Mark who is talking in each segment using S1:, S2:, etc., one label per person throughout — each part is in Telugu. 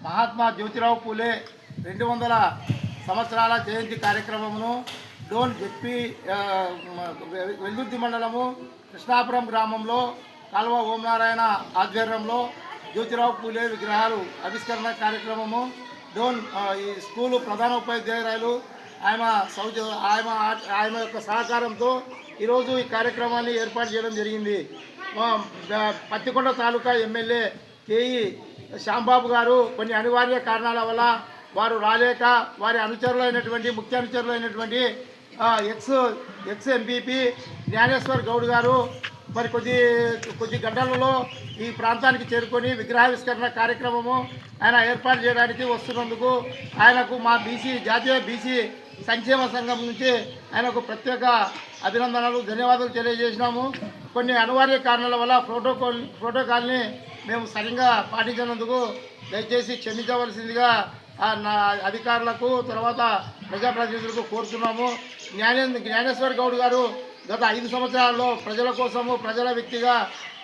S1: మహాత్మా జ్యోతిరావు పూలే 200 సంవత్సరాల జయంతి కార్యక్రమమును డోన్ జెడ్పీ వెల్దుర్తి మండలము కృష్ణాపురం గ్రామంలో కాల్వ ఓంనారాయణ ఆధ్వర్యంలో జ్యోతిరావు పూలే విగ్రహాలు ఆవిష్కరణ కార్యక్రమము డోన్ ఈ స్కూలు ప్రధాన ఉపాధ్యాయురాలు ఆయన యొక్క సహకారంతో ఈరోజు ఈ కార్యక్రమాన్ని ఏర్పాటు చేయడం జరిగింది. పత్తికొండ తాలూకా ఎమ్మెల్యే కేఈ శ్యాంబాబు గారు కొన్ని అనివార్య కారణాల వల్ల వారు రాలేక వారి ముఖ్య అనుచరులైనటువంటి ఎక్స్ ఎంపీపీ జ్ఞానేశ్వర్ గౌడ్ గారు మరి కొద్ది గంటలలో ఈ ప్రాంతానికి చేరుకొని విగ్రహావిష్కరణ కార్యక్రమము ఆయన ఏర్పాటు చేయడానికి వస్తున్నందుకు ఆయనకు మా జాతీయ బీసీ సంక్షేమ సంఘం నుంచి ఆయనకు ప్రత్యేక అభినందనలు ధన్యవాదాలు తెలియజేసినాము. కొన్ని అనివార్య కారణాల వల్ల ప్రోటోకాల్ని మేము సరిగ్గా పాటించినందుకు దయచేసి క్షమించవలసిందిగా నా అధికారులకు తర్వాత ప్రజాప్రతినిధులకు కోరుతున్నాము. జ్ఞానేశ్వర్ గౌడ్ గారు గత 5 సంవత్సరాల్లో ప్రజల కోసము ప్రజల వ్యక్తిగా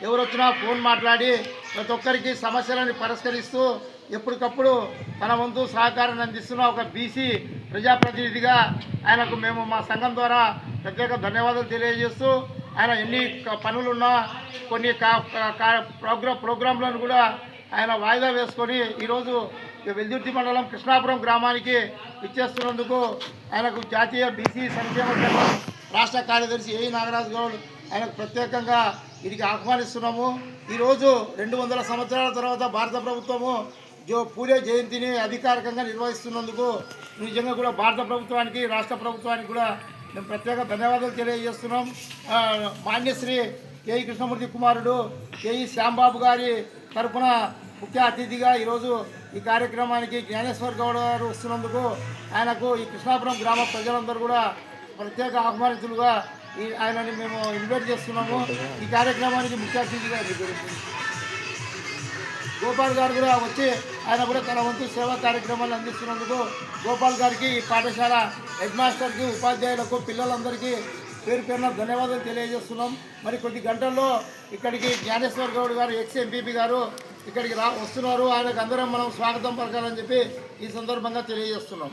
S1: ఎవరొచ్చినా ఫోన్ మాట్లాడి ప్రతి ఒక్కరికి సమస్యలను పరిష్కరిస్తూ ఎప్పటికప్పుడు తన వంతు సహకారాన్ని అందిస్తున్న ఒక బీసీ ప్రజాప్రతినిధిగా ఆయనకు మేము మా సంఘం ద్వారా ప్రత్యేక ధన్యవాదాలు తెలియజేస్తూ ఆయన ఎన్ని పనులున్నా కొన్ని ప్రోగ్రాంలను కూడా ఆయన వాయిదా వేసుకొని ఈరోజు వెల్దుర్తి మండలం కృష్ణాపురం గ్రామానికి ఇచ్చేస్తున్నందుకు ఆయనకు జాతీయ బీసీ సంక్షేమ సంఘం రాష్ట్ర కార్యదర్శి ఏఈ నాగరాజు గౌడ్ ఆయనకు ప్రత్యేకంగా ఇది ఆహ్వానిస్తున్నాము. ఈరోజు 200 సంవత్సరాల తర్వాత భారత ప్రభుత్వము పూలే జయంతిని అధికారికంగా నిర్వహిస్తున్నందుకు నిజంగా కూడా భారత ప్రభుత్వానికి రాష్ట్ర ప్రభుత్వానికి కూడా మేము ప్రత్యేక ధన్యవాదాలు తెలియజేస్తున్నాం. మాన్యశ్రీ కేఈ కృష్ణమూర్తి కుమారుడు కేఈ శ్యాంబాబు గారి తరఫున ముఖ్య అతిథిగా ఈరోజు ఈ కార్యక్రమానికి జ్ఞానేశ్వర్ గౌడ్ గారు వస్తున్నందుకు ఆయనకు ఈ కృష్ణాపురం గ్రామ ప్రజలందరూ కూడా ప్రత్యేక ఆహ్వానితులుగా ఆయనని మేము ఇన్వైట్ చేస్తున్నాము. ఈ కార్యక్రమానికి ముఖ్య అతిథిగా గోపాల్ గారు కూడా వచ్చి ఆయన కూడా తన వంతు సేవా కార్యక్రమాలు అందిస్తున్నందుకు గోపాల్ గారికి పాఠశాల హెడ్ మాస్టర్కి ఉపాధ్యాయులకు పిల్లలందరికీ పేరున ధన్యవాదాలు తెలియజేస్తున్నాం. మరి కొద్ది గంటల్లో ఇక్కడికి జ్ఞానేశ్వర్ గౌడ్ గారు ఎక్స్ ఎంపీపీ గారు ఇక్కడికి వస్తున్నారు. ఆయనకు అందరం మనం స్వాగతం పలకాలని చెప్పి ఈ సందర్భంగా తెలియజేస్తున్నాం.